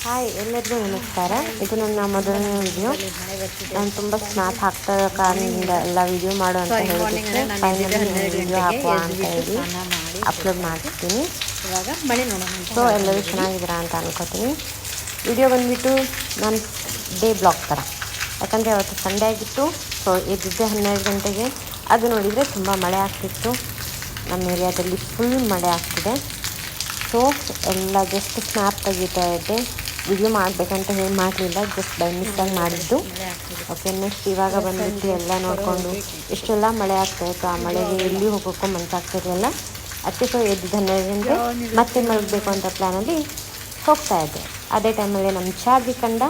Hi ಎಲ್ಲರಿಗೂ ನಮಸ್ಕಾರ. ಇದು ನನ್ನ ಮೊದಲನೇ ವಿಡಿಯೋ. ನಾನು ತುಂಬ ಸ್ನ್ಯಾಪ್ ಹಾಕ್ತಾ ಕಾರಣದಿಂದ ಎಲ್ಲ ವಿಡಿಯೋ ಮಾಡು ಅಂತ ಹೇಳಿದ್ದಕ್ಕೆ ಫೈನಲಿ ವಿಡಿಯೋ ಹಾಕುವ ಅಂತ ಹೇಳಿ ಅಪ್ಲೋಡ್ ಮಾಡ್ತೀನಿ. ಸೊ ಎಲ್ಲರೂ ಚೆನ್ನಾಗಿದ್ದೀರಾ ಅಂತ ಅನ್ಕೋತೀನಿ. ವಿಡಿಯೋ ಬಂದುಬಿಟ್ಟು ನನ್ನ ಡೇ ಬ್ಲಾಗ್ ಥರ, ಯಾಕಂದರೆ ಅವತ್ತು ಸಂಡೇ ಆಗಿತ್ತು. ಸೊ ಎದ್ದಿದ್ದೆ 12 ಗಂಟೆಗೆ. ಅದು ನೋಡಿದರೆ ತುಂಬ ಮಳೆ ಆಗ್ತಿತ್ತು. ನಮ್ಮ ಏರಿಯಾದಲ್ಲಿ ಫುಲ್ ಮಳೆ ಆಗ್ತಿದೆ. ಸೊ ಎಲ್ಲ ಜಸ್ಟ್ ಸ್ನ್ಯಾಪ್ ತೆಗಿತಾ ಇದ್ದೆ. ವಿಡಿಯೋ ಮಾಡಬೇಕಂತ ಹೇಳಿ ಮಾಡಲಿಲ್ಲ, ಜಸ್ಟ್ ಬೈ ಮಿಸ್ಟಾಗಿ ಮಾಡಿದ್ದು. ಓಕೆ, ನೆಕ್ಸ್ಟ್ ಇವಾಗ ಬಂದುಬಿಟ್ಟು ಎಲ್ಲ ನೋಡಿಕೊಂಡು ಇಷ್ಟೆಲ್ಲ ಮಳೆ ಆಗ್ತಾಯಿತ್ತು. ಆ ಮಳೆಗೆ ಎಲ್ಲಿ ಹೋಗೋಕ್ಕೂ ಮನಸ್ಸಾಗ್ತಿರಲಿಲ್ಲ. ಅದಕ್ಕೆ ಸೊ ಎದ್ದು 12 ಗಂಟೆ ಮತ್ತೆ ಮಲಗಬೇಕು ಅಂತ ಪ್ಲ್ಯಾನಲ್ಲಿ ಹೋಗ್ತಾ ಇದ್ದೆ. ಅದೇ ಟೈಮಲ್ಲಿ ನಮ್ಮ ಚಾರ್ಜಿ ಕಂಡ.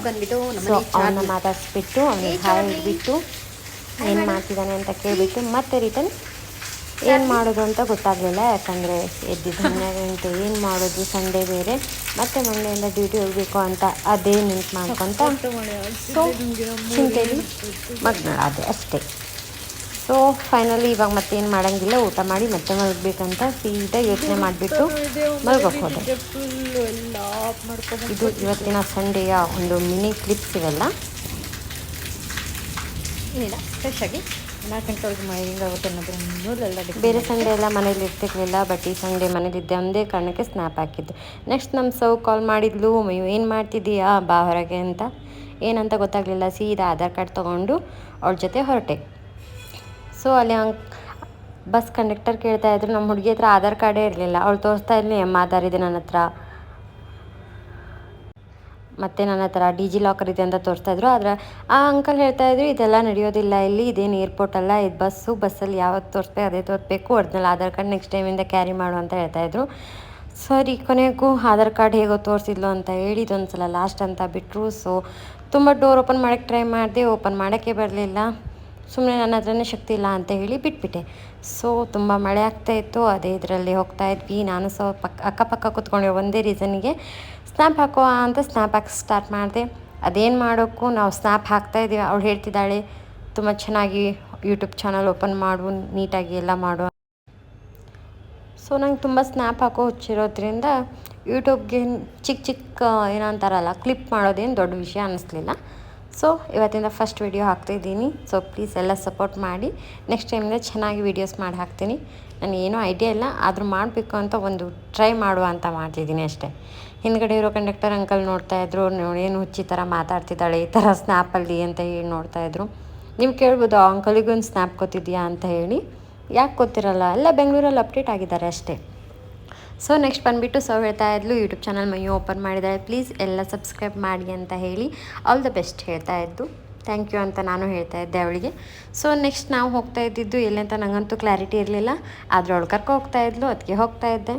ಸೊ ಅವನ್ನ ಮಾತಾಡಿಸ್ಬಿಟ್ಟು ಅವನಿಗೆ ಹಾಯ್ ಹಿಡ್ಬಿಟ್ಟು ಏನು ಮಾಡ್ತಿದ್ದಾನೆ ಅಂತ ಕೇಳಿಬಿಟ್ಟು ಮತ್ತೆ ರಿಟರ್ನ್ ಏನು ಮಾಡೋದು ಅಂತ ಗೊತ್ತಾಗಲಿಲ್ಲ. ಯಾಕಂದರೆ ಎದ್ದಿದ್ದು 12 ಗಂಟೆ, ಏನು ಮಾಡೋದು, ಸಂಡೇ ಬೇರೆ, ಮತ್ತು ಮಂಡೆಯಿಂದ ಡ್ಯೂಟಿ ಹೋಗಬೇಕು ಅಂತ ಅದೇ ನೆನ್ಪು ಮಾಡ್ಕೊತ ಸೊ ಚಿಂತೆಯಲ್ಲಿ ಮಗ್ನಳಾದೆ ಅಷ್ಟೇ. ಸೊ ಫೈನಲಿ ಇವಾಗ ಮತ್ತೇನು ಮಾಡೋಂಗಿಲ್ಲ, ಊಟ ಮಾಡಿ ಮತ್ತೆ ಮಲಗಬೇಕಂತ ಸೀದಾ ಯೋಚನೆ ಮಾಡಿಬಿಟ್ಟು ಮಲ್ಗೋಕೆ ಹೋದೆ. ಇದು ಇವತ್ತಿನ ಸಂಡೆಯ ಒಂದು ಮಿನಿ ಕ್ಲಿಪ್ಸ್ ಇವೆಲ್ಲ. ಏನಿಲ್ಲ, ಫ್ರೆಶ್ ಆಗಿ 4 ಗಂಟೆ ಒಳಗೆ ಹಿಂಗಾಗುತ್ತೆ ಅನ್ನೋದು ಬೇರೆ ಸಂಡೇ ಎಲ್ಲ ಮನೇಲಿ ಇರ್ತಿರ್ಲಿಲ್ಲ, ಬಟ್ ಈ ಸಂಡೇ ಮನೇಲಿದ್ದೆ ಒಂದೇ ಕಾರಣಕ್ಕೆ ಸ್ನ್ಯಾಪ್ ಹಾಕಿದ್ದು. ನೆಕ್ಸ್ಟ್ ನಮ್ಮ ಸೌ ಕಾಲ್ ಮಾಡಿದ್ಲು, ಏನು ಮಾಡ್ತಿದ್ದೀಯಾ ಬಾ ಹೊರಗೆ ಅಂತ. ಏನಂತ ಗೊತ್ತಾಗಲಿಲ್ಲ, ಸೀದಾ ಆಧಾರ್ ಕಾರ್ಡ್ ತೊಗೊಂಡು ಅವ್ರ ಜೊತೆ ಹೊರಟೆ. ಸೊ ಅಲ್ಲಿ ಬಸ್ ಕಂಡಕ್ಟರ್ ಕೇಳ್ತಾಯಿದ್ರು, ನಮ್ಮ ಹುಡುಗಿ ಹತ್ರ ಆಧಾರ್ ಕಾರ್ಡೇ ಇರಲಿಲ್ಲ. ಅವಳು ತೋರಿಸ್ತಾ ಇರಲಿ ಆಧಾರ್ ಇದೆ ನನ್ನ ಹತ್ರ, ಮತ್ತು ನನ್ನ ಹತ್ರ ಡಿಜಿ ಲಾಕರ್ ಇದೆ ಅಂತ ತೋರಿಸ್ತಾಯಿದ್ರು. ಆದರೆ ಆ ಅಂಕಲ್ ಹೇಳ್ತಾಯಿದ್ರು, ಇದೆಲ್ಲ ನಡೆಯೋದಿಲ್ಲ ಇಲ್ಲಿ, ಇದೇನು ಏರ್ಪೋರ್ಟ್ ಅಲ್ಲ, ಇದು ಬಸ್ಸಲ್ಲಿ ಯಾವತ್ತು ತೋರಿಸ್ಬೇಕು ಅದೇ ತೋರಿಸ್ಬೇಕು, ಒರಿಜಿನಲ್ ಆಧಾರ್ ಕಾರ್ಡ್ ನೆಕ್ಸ್ಟ್ ಟೈಮಿಂದ ಕ್ಯಾರಿ ಮಾಡು ಅಂತ ಹೇಳ್ತಾಯಿದ್ರು. ಸರಿ, ಕೊನೆಗೂ ಆಧಾರ್ ಕಾರ್ಡ್ ಹೇಗೋ ತೋರಿಸಿದ್ಲು ಅಂತ ಹೇಳಿ ಇದೊಂದು ಸಲ ಲಾಸ್ಟ್ ಅಂತ ಬಿಟ್ಟರು. ಸೊ ತುಂಬ ಡೋರ್ ಓಪನ್ ಮಾಡೋಕ್ಕೆ ಟ್ರೈ ಮಾಡಿದೆ, ಓಪನ್ ಮಾಡೋಕ್ಕೆ ಬರಲಿಲ್ಲ. ಸುಮ್ಮನೆ ನನ್ನ ಹತ್ರನೇ ಶಕ್ತಿ ಇಲ್ಲ ಅಂತ ಹೇಳಿ ಬಿಟ್ಬಿಟ್ಟೆ. ಸೊ ತುಂಬ ಮಳೆ ಆಗ್ತಾಯಿತ್ತು, ಅದೇ ಇದರಲ್ಲಿ ಹೋಗ್ತಾ ಇದ್ವಿ. ನಾನು ಸಹ ಅಕ್ಕಪಕ್ಕ ಕೂತ್ಕೊಂಡೆ ಒಂದೇ ರೀಸನಿಗೆ, ಸ್ನ್ಯಾಪ್ ಹಾಕುವ ಅಂತ ಸ್ನ್ಯಾಪ್ ಹಾಕಿ ಸ್ಟಾರ್ಟ್ ಮಾಡಿದೆ. ಅದೇನು ಮಾಡೋಕ್ಕೂ ನಾವು ಸ್ನ್ಯಾಪ್ ಹಾಕ್ತಾಯಿದ್ದೀವಿ. ಅವಳು ಹೇಳ್ತಿದ್ದಾಳೆ, ತುಂಬ ಚೆನ್ನಾಗಿ ಯೂಟ್ಯೂಬ್ ಚಾನಲ್ ಓಪನ್ ಮಾಡು, ನೀಟಾಗಿ ಎಲ್ಲ ಮಾಡು. ಸೊ ನಂಗೆ ತುಂಬ ಸ್ನ್ಯಾಪ್ ಹಾಕೋ ಹುಚ್ಚಿರೋದ್ರಿಂದ ಯೂಟ್ಯೂಬ್ಗೆ ಚಿಕ್ಕ ಏನಂತಾರಲ್ಲ ಕ್ಲಿಪ್ ಮಾಡೋದೇನು ದೊಡ್ಡ ವಿಷಯ ಅನ್ನಿಸ್ಲಿಲ್ಲ. ಸೊ ಇವತ್ತಿಂದ ಫಸ್ಟ್ ವಿಡಿಯೋ ಹಾಕ್ತಾಯಿದ್ದೀನಿ. ಸೊ ಪ್ಲೀಸ್ ಎಲ್ಲ ಸಪೋರ್ಟ್ ಮಾಡಿ. ನೆಕ್ಸ್ಟ್ ಟೈಮಿಂದ ಚೆನ್ನಾಗಿ ವೀಡಿಯೋಸ್ ಮಾಡಿ ಹಾಕ್ತೀನಿ. ನಾನು ಏನೂ ಐಡಿಯಾ ಇಲ್ಲ, ಆದರೂ ಮಾಡಬೇಕು ಅಂತ ಒಂದು ಟ್ರೈ ಮಾಡುವ ಅಂತ ಮಾಡ್ತಿದ್ದೀನಿ ಅಷ್ಟೇ. ಹಿಂದ್ಗಡೆ ಇರೋ ಕಂಡಕ್ಟರ್ ಅಂಕಲ್ ನೋಡ್ತಾಯಿದ್ರು, ಏನು ಹುಚ್ಚಿ ಥರ ಮಾತಾಡ್ತಿದ್ದಾಳೆ ಈ ಥರ ಸ್ನ್ಯಾಪಲ್ಲಿ ಅಂತ ಹೇಳಿ ನೋಡ್ತಾಯಿದ್ರು. ನೀವು ಕೇಳ್ಬೋದು, ಆ ಅಂಕಲಿಗೂ ಒಂದು ಸ್ನ್ಯಾಪ್ ಗೊತ್ತಿದೆಯಾ ಅಂತ ಹೇಳಿ. ಯಾಕೆ ಗೊತ್ತಿರಲ್ಲ, ಎಲ್ಲ ಬೆಂಗಳೂರಲ್ಲಿ ಅಪ್ಡೇಟ್ ಆಗಿದ್ದಾರೆ ಅಷ್ಟೇ. ಸೊ ನೆಕ್ಸ್ಟ್ ಬಂದುಬಿಟ್ಟು ಸೊ ಹೇಳ್ತಾ ಇದ್ಲು, ಯೂಟ್ಯೂಬ್ ಚಾನಲ್ ಮೈಯೂ ಓಪನ್ ಮಾಡಿದ್ದಾರೆ, ಪ್ಲೀಸ್ ಎಲ್ಲ ಸಬ್ಸ್ಕ್ರೈಬ್ ಮಾಡಿ ಅಂತ ಹೇಳಿ ಆಲ್ ದ ಬೆಸ್ಟ್ ಹೇಳ್ತಾ ಇದ್ದು. ಥ್ಯಾಂಕ್ ಯು ಅಂತ ನಾನು ಹೇಳ್ತಾ ಇದ್ದೆ ಅವಳಿಗೆ. ಸೊ ನೆಕ್ಸ್ಟ್ ನಾವು ಹೋಗ್ತಾ ಇದ್ದಿದ್ದು ಎಲ್ಲಂತ ನನಗಂತೂ ಕ್ಲಾರಿಟಿ ಇರಲಿಲ್ಲ, ಆದರೆ ಅವಳು ಕರ್ಕೊ ಹೋಗ್ತಾ ಇದ್ಲು, ಅದಕ್ಕೆ ಹೋಗ್ತಾ ಇದ್ದೆ.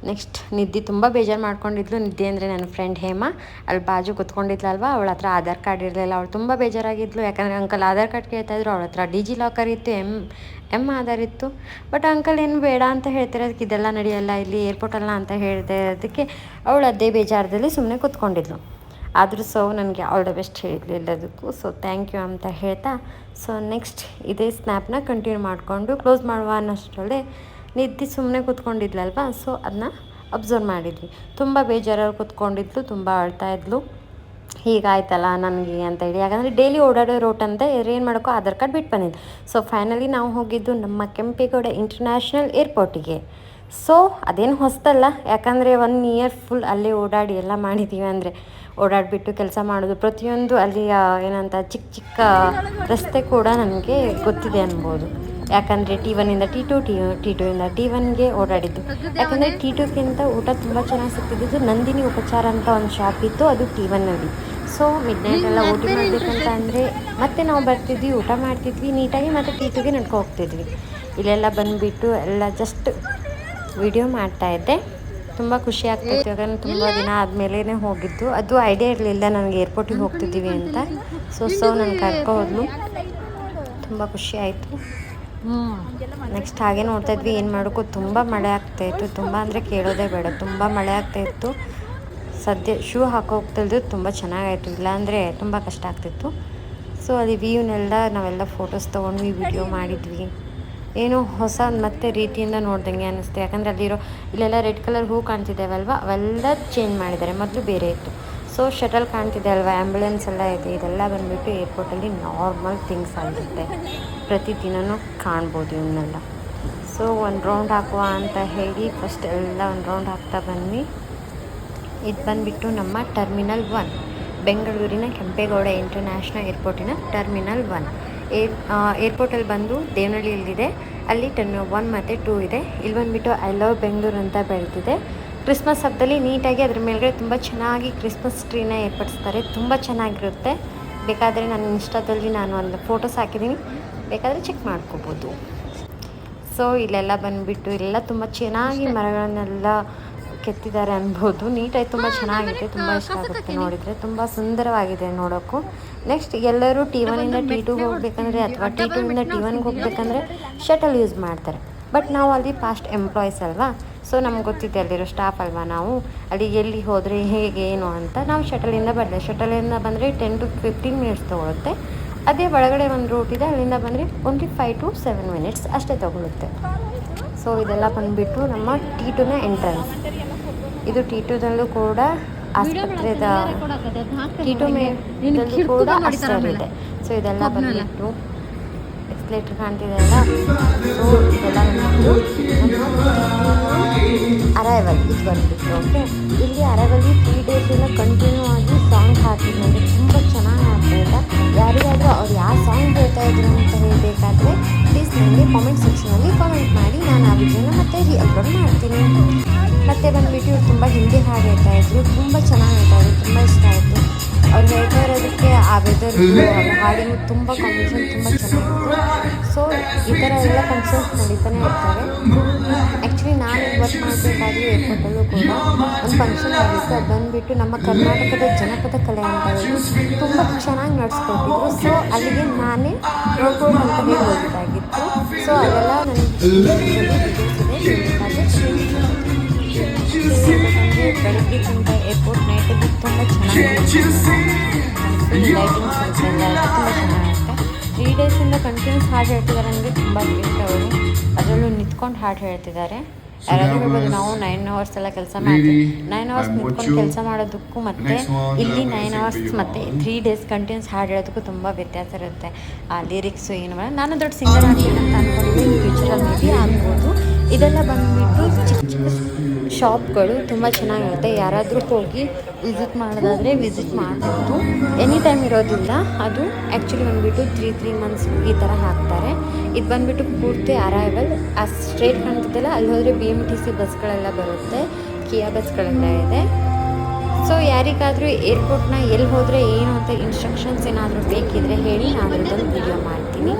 ನೆಕ್ಸ್ಟ್ ನಿದ್ದೆ ತುಂಬ ಬೇಜಾರು ಮಾಡ್ಕೊಂಡಿದ್ಲು. ನಿದ್ದೆ ಅಂದರೆ ನನ್ನ ಫ್ರೆಂಡ್ ಹೇಮಾ ಅಲ್ಲಿ ಬಾಜು ಕೂತ್ಕೊಂಡಿದ್ಲಲ್ವ, ಅವಳ ಹತ್ರ ಆಧಾರ್ ಕಾರ್ಡ್ ಇರಲಿಲ್ಲ. ಅವಳು ತುಂಬ ಬೇಜಾರಾಗಿದ್ಲು, ಯಾಕಂದರೆ ಅಂಕಲ್ ಆಧಾರ್ ಕಾರ್ಡ್ ಕೇಳ್ತಾಯಿದ್ರು. ಅವಳ ಹತ್ರ ಡಿಜಿ ಲಾಕರ್ ಇತ್ತು, ಎಮ್ ಆಧಾರ್ ಇತ್ತು. ಬಟ್ ಅಂಕಲ್ ಏನು ಬೇಡ ಅಂತ ಹೇಳ್ತಿರೋದಕ್ಕೆ ಇದೆಲ್ಲ ನಡೆಯಲ್ಲ, ಇಲ್ಲಿ ಏರ್ಪೋರ್ಟಲ್ಲ ಅಂತ ಹೇಳಿದೆ. ಅದಕ್ಕೆ ಅವಳು ಅದೇ ಬೇಜಾರದಲ್ಲಿ ಸುಮ್ಮನೆ ಕೂತ್ಕೊಂಡಿದ್ಲು. ಆದರೂ ಸೊ ನನಗೆ ಆಲ್ ದ ಬೆಸ್ಟ್ ಹೇಳಿದ್ಲು ಎಲ್ಲದಕ್ಕೂ. ಸೊ ಥ್ಯಾಂಕ್ ಯು ಅಂತ ಹೇಳ್ತಾ ಸೊ ನೆಕ್ಸ್ಟ್ ಇದೇ ಸ್ನ್ಯಾಪ್ನ ಕಂಟಿನ್ಯೂ ಮಾಡಿಕೊಂಡು ಕ್ಲೋಸ್ ಮಾಡುವ ಅನ್ನೋಷ್ಟರಲ್ಲೇ ನಿದ್ದೆ ಸುಮ್ಮನೆ ಕೂತ್ಕೊಂಡಿದ್ಲಲ್ವ. ಸೊ ಅದನ್ನ ಅಬ್ಸರ್ವ್ ಮಾಡಿದ್ವಿ. ತುಂಬ ಬೇಜಾರಲ್ಲಿ ಕೂತ್ಕೊಂಡಿದ್ಲು, ತುಂಬ ಅಳ್ತಾಯಿದ್ಲು. ಹೀಗಾಯ್ತಲ್ಲ ನನಗೆ ಅಂತ ಹೇಳಿ, ಯಾಕಂದರೆ ಡೈಲಿ ಓಡಾಡೋ ರೋಟ್ ಅಂತ ಏನು ಮಾಡೋಕ್ಕೋ ಆಧಾರ್ ಕಾರ್ಡ್ ಬಿಟ್ಟು ಬಂದಿದ್ದು. ಸೊ ಫೈನಲಿ ನಾವು ಹೋಗಿದ್ದು ನಮ್ಮ ಕೆಂಪೇಗೌಡ ಇಂಟರ್ನ್ಯಾಷನಲ್ ಏರ್ಪೋರ್ಟಿಗೆ. ಸೊ ಅದೇನು ಹೊಸದಲ್ಲ, ಯಾಕಂದರೆ 1 ಇಯರ್ ಫುಲ್ ಅಲ್ಲೇ ಓಡಾಡಿ ಎಲ್ಲ ಮಾಡಿದ್ದೀವಿ. ಅಂದರೆ ಓಡಾಡಿಬಿಟ್ಟು ಕೆಲಸ ಮಾಡೋದು ಪ್ರತಿಯೊಂದು ಅಲ್ಲಿ ಏನಂತ ಚಿಕ್ಕ ರಸ್ತೆ ಕೂಡ ನನಗೆ ಗೊತ್ತಿದೆ ಅನ್ಬೋದು. ಯಾಕಂದರೆ T1ಇಂದ T2, T2ಇಂದ T1ಗೆ ಓಡಾಡಿದ್ದು. ಯಾಕಂದರೆ T2ಕ್ಕಿಂತ ಊಟ ತುಂಬ ಚೆನ್ನಾಗಿ ಸಿಗ್ತಿದ್ದು ನಂದಿನಿ ಉಪಚಾರ ಅಂತ ಒಂದು ಶಾಪ್ ಇತ್ತು, ಅದು T1ನಲ್ಲಿ. ಸೊ ಮಿಡ್ನೈಟ್ ಎಲ್ಲ ಊಟ ಮಾಡಬೇಕಂತ ಅಂದರೆ ಮತ್ತೆ ನಾವು ಬರ್ತಿದ್ವಿ, ಊಟ ಮಾಡ್ತಿದ್ವಿ ನೀಟಾಗಿ, ಮತ್ತು T2ಗೆ ನಡ್ಕೊ ಹೋಗ್ತಿದ್ವಿ. ಇಲ್ಲೆಲ್ಲ ಬಂದುಬಿಟ್ಟು ಎಲ್ಲ ಜಸ್ಟ್ ವಿಡಿಯೋ ಮಾಡ್ತಾಯಿದ್ದೆ. ತುಂಬ ಖುಷಿ ಆಗ್ತಾಯಿತ್ತು, ಯಾಕಂದರೆ ತುಂಬ ದಿನ ಆದಮೇಲೆ ಹೋಗಿದ್ದು. ಅದು ಐಡಿಯಾ ಇರಲಿಲ್ಲ ನನಗೆ ಏರ್ಪೋರ್ಟಿಗೆ ಹೋಗ್ತಿದ್ದೀವಿ ಅಂತ. ಸೊ ನಾನು ಕರ್ಕೊ ಹೋದ್ಲು, ತುಂಬ ಖುಷಿ ಆಯಿತು. ನೆಕ್ಸ್ಟ್ ಹಾಗೆ ನೋಡ್ತಾಯಿದ್ವಿ, ಏನು ಮಾಡೋಕ್ಕೂ ತುಂಬ ಮಳೆ ಆಗ್ತಾಯಿತ್ತು. ತುಂಬ ಅಂದರೆ ಕೇಳೋದೇ ಬೇಡ, ತುಂಬ ಮಳೆ ಆಗ್ತಾಯಿತ್ತು. ಸದ್ಯ ಶೂ ಹೋಗ್ತಿದ್ದು ತುಂಬ ಚೆನ್ನಾಗಾಯಿತು, ಇಲ್ಲಾಂದರೆ ತುಂಬ ಕಷ್ಟ ಆಗ್ತಿತ್ತು. ಸೊ ಅಲ್ಲಿ ವ್ಯೂನೆಲ್ಲ ನಾವೆಲ್ಲ ಫೋಟೋಸ್ ತೊಗೊಂಡ್ವಿ, ವಿಡಿಯೋ ಮಾಡಿದ್ವಿ. ಏನೋ ಹೊಸ ಮತ್ತೆ ರೀತಿಯಿಂದ ನೋಡ್ದಂಗೆ ಅನ್ನಿಸ್ತು. ಯಾಕಂದರೆ ಅಲ್ಲಿರೋ ಇಲ್ಲೆಲ್ಲ ರೆಡ್ ಕಲರ್ ಹೂ ಕಾಣ್ತಿದ್ದೇವಲ್ವ, ಅವೆಲ್ಲ ಚೇಂಜ್ ಮಾಡಿದ್ದಾರೆ, ಮೊದಲು ಬೇರೆ ಇತ್ತು. ಸೊ ಶಟಲ್ ಕಾಣ್ತಿದೆ ಅಲ್ವಾ, ಆ್ಯಂಬುಲೆನ್ಸ್ ಎಲ್ಲ ಇದೆ, ಇದೆಲ್ಲ ಬಂದುಬಿಟ್ಟು ಏರ್ಪೋರ್ಟಲ್ಲಿ ನಾರ್ಮಲ್ ಥಿಂಗ್ಸ್ ಆಗಿರುತ್ತೆ, ಪ್ರತಿದಿನವೂ ಕಾಣ್ಬೋದು ಇವನ್ನೆಲ್ಲ. ಸೊ ಒಂದು ರೌಂಡ್ ಹಾಕುವ ಅಂತ ಹೇಳಿ ಫಸ್ಟ್ ಎಲ್ಲ ಒಂದು ರೌಂಡ್ ಹಾಕ್ತಾ ಬಂದ್ವಿ. ಇದು ಬಂದುಬಿಟ್ಟು ನಮ್ಮ ಟರ್ಮಿನಲ್ 1, ಬೆಂಗಳೂರಿನ ಕೆಂಪೇಗೌಡ ಇಂಟರ್ನ್ಯಾಷನಲ್ ಏರ್ಪೋರ್ಟಿನ ಟರ್ಮಿನಲ್ 1. ಏರ್ಪೋರ್ಟಲ್ಲಿ ಬಂದು ದೇವನಹಳ್ಳಿಯಲ್ಲಿದೆ, ಅಲ್ಲಿ ಟರ್ಮಿನಲ್ 1 ಮತ್ತು 2 ಇದೆ. ಇಲ್ಲಿ ಬಂದುಬಿಟ್ಟು ಐ ಲವ್ ಬೆಂಗಳೂರು ಅಂತ ಬೆಳೆದಿದೆ. ಕ್ರಿಸ್ಮಸ್ ಹಬ್ಬದಲ್ಲಿ ನೀಟಾಗಿ ಅದ್ರ ಮೇಲ್ಗಡೆ ತುಂಬ ಚೆನ್ನಾಗಿ ಕ್ರಿಸ್ಮಸ್ ಟ್ರೀನ ಏರ್ಪಡಿಸ್ತಾರೆ, ತುಂಬ ಚೆನ್ನಾಗಿರುತ್ತೆ. ಬೇಕಾದರೆ ನನ್ನ ಇನ್ಸ್ಟಾದಲ್ಲಿ ನಾನು ಒಂದು ಫೋಟೋಸ್ ಹಾಕಿದ್ದೀನಿ, ಬೇಕಾದರೆ ಚೆಕ್ ಮಾಡ್ಕೋಬೋದು. ಸೊ ಇಲ್ಲೆಲ್ಲ ಬಂದುಬಿಟ್ಟು ಎಲ್ಲ ತುಂಬ ಚೆನ್ನಾಗಿ ಮರಗಳನ್ನೆಲ್ಲ ಕೆತ್ತಿದ್ದಾರೆ ಅನ್ಬೋದು. ನೀಟಾಗಿ ತುಂಬ ಚೆನ್ನಾಗಿದೆ, ತುಂಬ ಇಷ್ಟ ಆಗುತ್ತೆ ನೋಡಿದರೆ, ತುಂಬ ಸುಂದರವಾಗಿದೆ ನೋಡೋಕ್ಕೂ. ನೆಕ್ಸ್ಟ್ ಎಲ್ಲರೂ T1 ಇಂದ T2 ಹೋಗಬೇಕಂದ್ರೆ ಅಥವಾ T2 ಇಂದ T1ಗೆ ಹೋಗಬೇಕಂದ್ರೆ ಶಟಲ್ ಯೂಸ್ ಮಾಡ್ತಾರೆ. ಬಟ್ ನಾವು ಅಲ್ಲಿ ಪಾಸ್ಟ್ ಎಂಪ್ಲಾಯೀಸ್ ಅಲ್ವಾ, ಸೊ ನಮ್ಗೆ ಗೊತ್ತಿದೆ ಅಲ್ಲಿರೋ ಸ್ಟಾಫ್ ಅಲ್ವಾ, ನಾವು ಅಲ್ಲಿ ಎಲ್ಲಿ ಹೋದರೆ ಹೇಗೆ ಏನು ಅಂತ ನಾವು ಶಟಲಿಂದ ಬಂದರೆ 10 to 15 ಮಿನಿಟ್ಸ್ ತೊಗೊಳುತ್ತೆ. ಅದೇ ಒಳಗಡೆ ಒಂದು ರೂಟ್ ಇದೆ, ಅಲ್ಲಿಂದ ಬಂದರೆ ಓನ್ಲಿ 5 to 7 ಮಿನಿಟ್ಸ್ ಅಷ್ಟೇ ತೊಗೊಳುತ್ತೆ. ಸೊ ಇದೆಲ್ಲ ಬಂದುಬಿಟ್ಟು ನಮ್ಮ T2ನ ಎಂಟ್ರೆನ್ಸ್. ಇದು T2ದಲ್ಲೂ ಕೂಡ ಆಸ್ಪತ್ರೆದ T2 ಮೇಲೂ ಕೂಡ ಅಷ್ಟರ್ ಇದೆ. ಸೊ ಇದೆಲ್ಲ ಬಂದುಬಿಟ್ಟು ಎಕ್ಸ್ಲೇಟರ್ ಕಾಣ್ತಿದೆ ಅಲ್ಲ, ಸೊ ಇದೆಲ್ಲ ಬಂದುಬಿಟ್ಟು ಅರೈವಲ್. ಇದು ಬಂದುಬಿಟ್ಟು ಓಕೆ, ಇಲ್ಲಿ ಅರೈವಲ್ಲಿ 3 days ಎಲ್ಲ ಕಂಟಿನ್ಯೂ ಆಗಿ ಸಾಂಗ್ ಹಾಕಿದ್ಮೇಲೆ ತುಂಬ ಚೆನ್ನಾಗಿ ಆಗ್ತಾಯಿಲ್ಲ. ಯಾರಿಗಾದರೂ ಅವ್ರು ಯಾವ ಸಾಂಗ್ ಹೇಳ್ತಾ ಇದ್ರು ಅಂತ ಹೇಳಬೇಕಾದ್ರೆ ಪ್ಲೀಸ್ ನನಗೆ ಕಾಮೆಂಟ್ ಸೆಕ್ಷನಲ್ಲಿ ಕಾಮೆಂಟ್ ಮಾಡಿ, ನಾನು ಆ ವಿಡಿಯೋನ ಮತ್ತೆ ಅಪ್ಲೋಡ್ ಮಾಡ್ತೀನಿ. ಮತ್ತು ಬಂದುಬಿಟ್ಟು ಇವ್ರು ತುಂಬ ಹಿಂದಿ ಹಾಡು ಹೇಳ್ತಾ ಇದ್ರು, ತುಂಬ ಚೆನ್ನಾಗಿ ಹೇಳ್ತಾ ಇದ್ರು, ತುಂಬ ಇಷ್ಟ ಆಯಿತು. ಅವ್ರು ಹೇಳ್ತಾ ಇರೋದಕ್ಕೆ ಆ ವೆದರ್ಗೂ ಅವ್ರ ಹಾಡಿಗೂ ತುಂಬ ಕಾಂಬಿನೇಷನ್ ತುಂಬ ಚೆನ್ನಾಗಿತ್ತು. ಸೊ ಈ ಥರ ಎಲ್ಲ ಫಂಕ್ಷನ್ಸ್ ನಡೀತಾನೆ ಇರ್ತಾರೆ. ಆ್ಯಕ್ಚುಲಿ ನಾನು ವರ್ಕ್ ಮಾಡಬೇಕಾದ್ರೆ ಏರ್ಪೋರ್ಟಲ್ಲೂ ಕೂಡ ಒಂದು ಫಂಕ್ಷನ್ ಆಗಿತ್ತು. ಅದು ಬಂದುಬಿಟ್ಟು ನಮ್ಮ ಕರ್ನಾಟಕದ ಜನಪದ ಕಲೆ ಅಂತ ಹೇಳಿ ತುಂಬ ಚೆನ್ನಾಗಿ ನಡೆಸ್ಕೊಟ್ಟಿದ್ರು. ಸೊ ಅಲ್ಲಿಗೆ ನಾನೇ ನೋಡ್ಕೊಂಡು ಅಂತ ಹೇಳಿ ಹೋಗಿದ್ದಾಗಿತ್ತು. ಸೊ ಅದೆಲ್ಲ ನನಗೆ ಬೆಳಗ್ಗೆಗಿಂತ ಏರ್ಪೋರ್ಟ್ ನೈಟಲ್ಲಿ ತುಂಬ ಚೆನ್ನಾಗಿ ಲೈಟಿಂಗ್ಸ್ ಎಲ್ಲ ತುಂಬ ಚೆನ್ನಾಗಿರುತ್ತೆ. 3 days ಕಂಟಿನ್ಯೂಸ್ ಹಾಡು ಹೇಳ್ತಿದ್ದಾರೆ, ನನಗೆ ತುಂಬ ಇಷ್ಟ. ಅವರು ಅದರಲ್ಲೂ ನಿಂತ್ಕೊಂಡು ಹಾಡು ಹೇಳ್ತಿದ್ದಾರೆ. ಯಾರಾದರೂ ಹೇಳ್ಬೋದು ನಾವು 9 hours ಎಲ್ಲ ಕೆಲಸ ಮಾಡ್ತೀವಿ, 9 hours ನಿಂತ್ಕೊಂಡು ಕೆಲಸ ಮಾಡೋದಕ್ಕೂ ಮತ್ತು ಇಲ್ಲಿ 9 hours ಮತ್ತು 3 days ಕಂಟಿನ್ಯೂಸ್ ಹಾಡು ಹೇಳೋದಕ್ಕೂ ತುಂಬ ವ್ಯತ್ಯಾಸ ಇರುತ್ತೆ. ಆ ಲಿರಿಕ್ಸು ಏನು ಮಾಡೋದು. ನಾನು ದೊಡ್ಡ ಸಿಂಗರ್ ಆಗ್ಬೇಕಂತ ಅಂದ್ಕೊಂಡಿದ್ದೀನಿ, ಫ್ಯೂಚರಲ್ಲಿ ಮೇಬಿ ಆಗ್ಬೋದು. ಇದೆಲ್ಲ ಬಂದುಬಿಟ್ಟು ಚಿಕ್ಕ ಚಿಕ್ಕ ಶಾಪ್ಗಳು ತುಂಬ ಚೆನ್ನಾಗಿರುತ್ತೆ. ಯಾರಾದರೂ ಹೋಗಿ ವಿಸಿಟ್ ಮಾಡೋದಾದರೆ ವಿಸಿಟ್ ಮಾಡ್ಬೋದು. ಎನಿ ಟೈಮ್ ಇರೋದಿಲ್ಲ, ಅದು ಆ್ಯಕ್ಚುಲಿ ಬಂದುಬಿಟ್ಟು 3 months ಈ ಥರ ಹಾಕ್ತಾರೆ. ಇದು ಬಂದುಬಿಟ್ಟು ಪೂರ್ತಿ ಅರೈವಲ್. ಆ ಸ್ಟ್ರೇಟ್ ಕಾಣ್ತಿದ್ದಲ್ಲ, ಅಲ್ಲಿ ಹೋದರೆ BMTC ಬಸ್ಗಳೆಲ್ಲ ಬರುತ್ತೆ, ಕಿಯಾ ಬಸ್ಗಳೆಲ್ಲ ಇದೆ. ಸೊ ಯಾರಿಗಾದರೂ ಏರ್ಪೋರ್ಟ್ನ ಎಲ್ಲಿ ಹೋದರೆ ಏನು ಅಂತ ಇನ್ಸ್ಟ್ರಕ್ಷನ್ಸ್ ಏನಾದರೂ ಬೇಕಿದ್ರೆ ಹೇಳಿ, ನಾನು ಅದೊಂದು ವಿಡಿಯೋ ಮಾಡ್ತೀನಿ.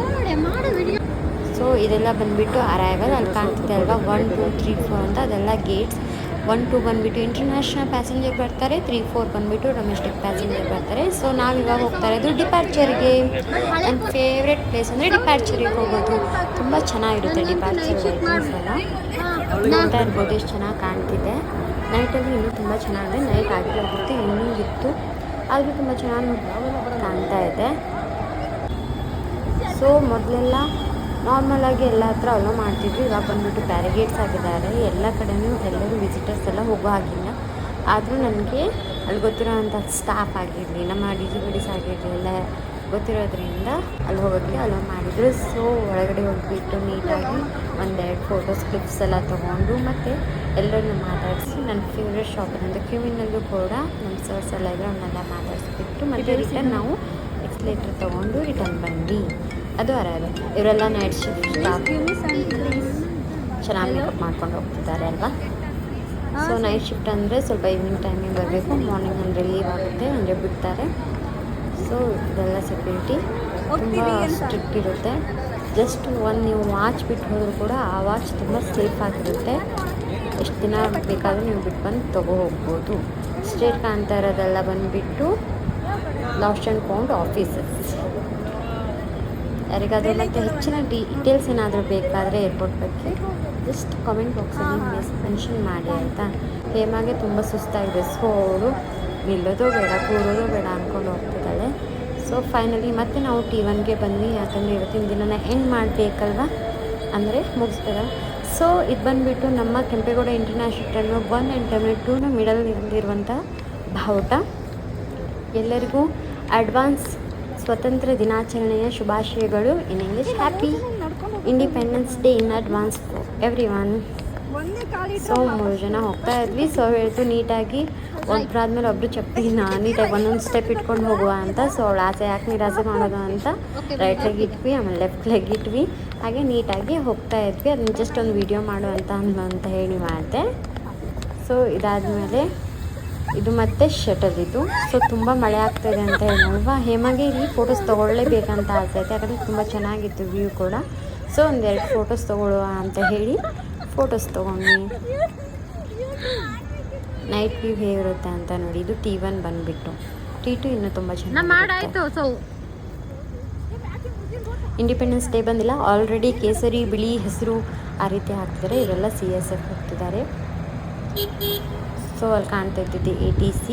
ಸೊ ಇದೆಲ್ಲ ಬಂದುಬಿಟ್ಟು ಅರೈವಲ್. ಅಲ್ಲಿ ಕಾಣ್ತಿದೆ ಅಲ್ವಾ 1, 2, 3, 4 ಅಂತ, ಅದೆಲ್ಲ ಗೇಟ್ಸ್. 1, 2 ಬಂದುಬಿಟ್ಟು ಇಂಟರ್ನ್ಯಾಷನಲ್ ಪ್ಯಾಸೆಂಜರ್ ಬರ್ತಾರೆ, 3, 4 ಬಂದುಬಿಟ್ಟು ಡೊಮೆಸ್ಟಿಕ್ ಪ್ಯಾಸೆಂಜರ್ ಬರ್ತಾರೆ. ಸೊ ನಾವು ಇವಾಗ ಹೋಗ್ತಾ ಇರೋದು ಡಿಪಾರ್ಚರ್ಗೆ. ನನ್ನ ಫೇವ್ರೆಟ್ ಪ್ಲೇಸ್ ಅಂದರೆ ಡಿಪಾರ್ಚರಿಗೆ ಹೋಗೋದು. ತುಂಬ ಚೆನ್ನಾಗಿರುತ್ತೆ ಡಿಪಾರ್ಚರ್ ಲೈಟಿಂಗ್ಸ್ ಎಲ್ಲ. ನೋಡ್ತಾ ಇರ್ಬೋದು ಎಷ್ಟು ಚೆನ್ನಾಗಿ ಕಾಣ್ತಿದೆ. ನೈಟಲ್ಲಿ ಇನ್ನೂ ತುಂಬ ಚೆನ್ನಾಗಿದೆ, ನೈಟ್ ಆಗಿರೋಗುತ್ತೆ ಇನ್ನೂ ಇತ್ತು, ಆದರೂ ತುಂಬ ಚೆನ್ನಾಗಿ ಕಾಣ್ತಾ ಇದೆ. ಸೊ ಮೊದಲೆಲ್ಲ ನಾರ್ಮಲಾಗಿ ಎಲ್ಲ ಹತ್ರ ಅಲೋ ಮಾಡ್ತಿದ್ವಿ, ಇವಾಗ ಬಂದುಬಿಟ್ಟು ಬ್ಯಾರಿಗೇಡ್ಸ್ ಆಗಿದ್ದಾರೆ. ಎಲ್ಲ ಕಡೆಯೂ ಎಲ್ಲರೂ ವಿಸಿಟರ್ಸ್ ಎಲ್ಲ ಹೋಗೋ ಹಾಗಿಲ್ಲ. ಆದರೂ ನನಗೆ ಅಲ್ಲಿ ಗೊತ್ತಿರೋವಂಥ ಸ್ಟಾಫ್ ಆಗಿರಲಿ, ನಮ್ಮ DGPDs ಆಗಿರಲಿ ಎಲ್ಲ ಗೊತ್ತಿರೋದ್ರಿಂದ ಅಲ್ಲಿ ಹೋಗೋಕ್ಕೆ ಅಲೋ ಮಾಡಿದರು. ಸೊ ಒಳಗಡೆ ಹೋಗಿಬಿಟ್ಟು ನೀಟಾಗಿ 1-2 ಫೋಟೋಸ್ ಕ್ಲಿಪ್ಸ್ ಎಲ್ಲ ತೊಗೊಂಡು ಮತ್ತು ಎಲ್ಲರನ್ನೂ ಮಾತಾಡಿಸಿ ನನ್ನ ಫೇವ್ರೆಟ್ ಶಾಪ್ ಅನ್ನೋದು ಕ್ಯೂಮಿನಲ್ಲೂ ಕೂಡ ನಮ್ಮ ಸರ್ಸ್ ಎಲ್ಲ ಇದ್ದರೆ ಅವನ್ನೆಲ್ಲ ಮಾತಾಡಿಸ್ಬಿಟ್ಟು ಮತ್ತು ರಿಟರ್ನ್ ನಾವು ಎಕ್ಸ್ಲೇಟರ್ ತೊಗೊಂಡು ರಿಟರ್ನ್ ಬಂದ್ವಿ. ಅದು ಅರೈವಲ್. ಇವರೆಲ್ಲ ನೈಟ್ ಶಿಫ್ಟ್ ಸ್ಟಾಫ್, ಚೆನ್ನಾಗಿ ಮೇಕಪ್ ಮಾಡ್ಕೊಂಡು ಹೋಗ್ತಿದ್ದಾರೆ ಅಲ್ವಾ. ಸೊ ನೈಟ್ ಶಿಫ್ಟ್ ಅಂದರೆ ಸ್ವಲ್ಪ ಈವ್ನಿಂಗ್ ಟೈಮಿಗೆ ಬರಬೇಕು, ಮಾರ್ನಿಂಗ್ ಅಂದರೆ ಲೀವ್ ಆಗುತ್ತೆ, ಅಂದರೆ ಬಿಡ್ತಾರೆ. ಸೊ ಇದೆಲ್ಲ ಸೆಕ್ಯೂರಿಟಿ ತುಂಬ ಸ್ಟ್ರಿಕ್ಟ್ ಇರುತ್ತೆ. ಜಸ್ಟ್ ಒಂದು ನೀವು ವಾಚ್ ಬಿಟ್ಟು ಹೋದರೂ ಕೂಡ ಆ ವಾಚ್ ತುಂಬ ಸೇಫ್ ಆಗಿರುತ್ತೆ. ಎಷ್ಟು ದಿನ ಬೇಕಾದರೂ ನೀವು ಬಿಟ್ಟು ಬಂದು ತೊಗೋ ಹೋಗ್ಬೋದು. ಸ್ಟ್ರೇಟ್ ಕಾಣ್ತಾ ಇರೋದೆಲ್ಲ ಬಂದುಬಿಟ್ಟು ಲಾಸ್ಟ್ ಆ್ಯಂಡ್ ಫೌಂಡ್ ಆಫೀಸಸ್. ಯಾರಿಗಾದರೂ ಮತ್ತು ಹೆಚ್ಚಿನ ಡೀಟೇಲ್ಸ್ ಏನಾದರೂ ಬೇಕಾದರೆ ಏರ್ಪೋರ್ಟ್ ಬಗ್ಗೆ ಜಸ್ಟ್ ಕಾಮೆಂಟ್ ಬಾಕ್ಸಲ್ಲಿ ಮೆನ್ಷನ್ ಮಾಡಿ ಆಯಿತಾ. ಹೇಮಾಗೆ ತುಂಬ ಸುಸ್ತಾಗಿದೆ, ಸೊ ಅವಳು ನಿಲ್ಲೋದು ಬೇಡ ಕೂರೋದು ಬೇಡ ಅಂದ್ಕೊಂಡು ಹೋಗ್ತಿದ್ದಾಳೆ. ಸೊ ಫೈನಲಿ ಮತ್ತೆ ನಾವು T1ಗೆ ಬಂದ್ವಿ, ಯಾಕಂದರೆ ಇವತ್ತಿನ ದಿನನ ಎಂಡ್ ಮಾಡಬೇಕಲ್ವ, ಅಂದರೆ ಮುಗಿಸ್ಬೇಕಲ್ಲ. ಸೊ ಇದು ಬಂದುಬಿಟ್ಟು ನಮ್ಮ Kempegowda international terminal 1 and terminal 2ನ ಮಿಡಲ್ ಇರುವಂಥ ಬಾವುಟ. ಎಲ್ಲರಿಗೂ ಅಡ್ವಾನ್ಸ್ ಸ್ವತಂತ್ರ ದಿನಾಚರಣೆಯ ಶುಭಾಶಯಗಳು. In English, happy independence day in advance everyone. So 3 ಜನ ಹೋಗ್ತಾ ಇದ್ವಿ. ಸೊ ಹೇಳ್ತು ನೀಟಾಗಿ ಒಬ್ಬರಾದ್ಮೇಲೆ ಒಬ್ಬರು ಚಪ್ಪಿನ ನೀಟಾಗಿ ಒಂದೊಂದು ಸ್ಟೆಪ್ ಇಟ್ಕೊಂಡು ಹೋಗುವ ಅಂತ. ಸೊ ಅವಳು ಆಸೆ ಯಾಕೆ ನಿರಾಸೆ ಮಾಡೋದು ಅಂತ ರೈಟ್ ಲೆಗ್ ಇಟ್ವಿ, ಆಮೇಲೆ ಲೆಫ್ಟ್ ಲೆಗ್ ಇಟ್ವಿ. ಹಾಗೆ ನೀಟಾಗಿ ಹೋಗ್ತಾ ಇದ್ವಿ. ಅದನ್ನ ಜಸ್ಟ್ ಒಂದು ವೀಡಿಯೋ ಮಾಡು ಅಂತ ಹೇಳಿ ಮಾಡಿದೆ. ಸೊ ಇದಾದಮೇಲೆ ಇದು ಮತ್ತೆ ಶಟಲ್ ಇದು. ಸೊ ತುಂಬ ಮಳೆ ಆಗ್ತಾಯಿದೆ ಅಂತ ಹೇಳಲ್ವಾ, ಹೇಮಗೆ ಇಲ್ಲಿ ಫೋಟೋಸ್ ತೊಗೊಳ್ಳೇಬೇಕಂತ ಆಸೆ ಐತೆ, ಯಾಕಂದರೆ ತುಂಬ ಚೆನ್ನಾಗಿತ್ತು ವ್ಯೂ ಕೂಡ. ಸೊ ಒಂದೆರಡು ಫೋಟೋಸ್ ತೊಗೊಳ್ಳುವ ಅಂತ ಹೇಳಿ ಫೋಟೋಸ್ ತೊಗೊಂಡ್ವಿ. ನೈಟ್ ವ್ಯೂ ಹೇಗಿರುತ್ತೆ ಅಂತ ನೋಡಿ. ಇದು T1 ಬಂದುಬಿಟ್ಟು, T2 ಇನ್ನೂ ತುಂಬ ಚೆನ್ನಾಗಿ. ಸೊ ಇಂಡಿಪೆಂಡೆನ್ಸ್ ಡೇ ಬಂದಿಲ್ಲ, ಆಲ್ರೆಡಿ ಕೇಸರಿ, ಬಿಳಿ, ಹಸಿರು ಆ ರೀತಿ ಹಾಕ್ತಿದ್ದಾರೆ. ಇವರೆಲ್ಲ CSF ಹೋಗ್ತಿದ್ದಾರೆ. ಸೊ ಅಲ್ಲಿ ಕಾಣ್ತಾ ಇದ್ದಿದ್ದು ATC.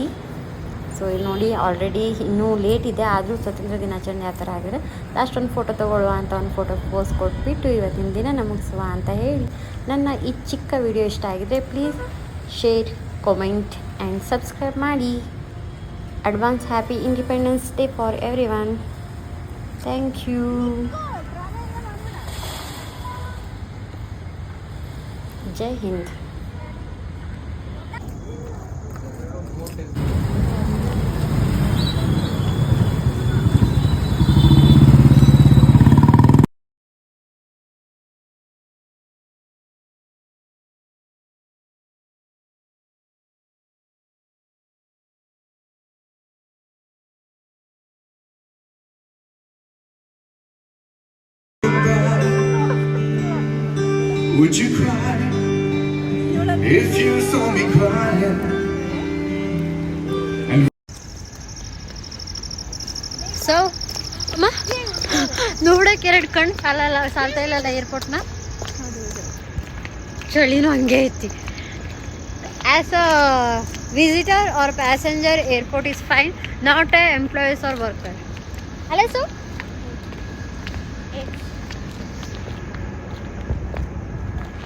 ಸೊ ಇಲ್ಲಿ ನೋಡಿ ಆಲ್ರೆಡಿ ಇನ್ನೂ ಲೇಟ್ ಇದೆ, ಆದರೂ ಸ್ವತಂತ್ರ ದಿನಾಚರಣೆ ಆ ಥರ ಆಗಿದೆ. ಲಾಸ್ಟ್ ಒಂದು ಫೋಟೋ ತೊಗೊಳ್ಳುವ ಅಂತ ಒಂದು ಫೋಟೋ ಪೋಸ್ ಕೊಟ್ಬಿಟ್ಟು ಇವತ್ತಿನ ದಿನ ಮುಗಿಸುವ ಅಂತ ಹೇಳಿ ನನ್ನ ಈ ಚಿಕ್ಕ ವಿಡಿಯೋ ಇಷ್ಟ ಆಗಿದೆ. Please share, comment and subscribe ಮಾಡಿ. Advance happy independence day for everyone. Thank you. ಜೈ ಹಿಂದ್. Would you cry if you saw me crying? So ಅಮ್ಮ ನೋಡೋಕೆ 2 ಕಣ್ಣು ಸಾಲ್ತಾ ಇಲ್ಲಲ್ಲ ಏರ್ಪೋರ್ಟ್ನ. ಚಳಿನೂ ಹಂಗೆ ಐತಿ. As a visitor or passenger airport is fine, not a employees or worker ಅಲ್ಲ. ಸೊ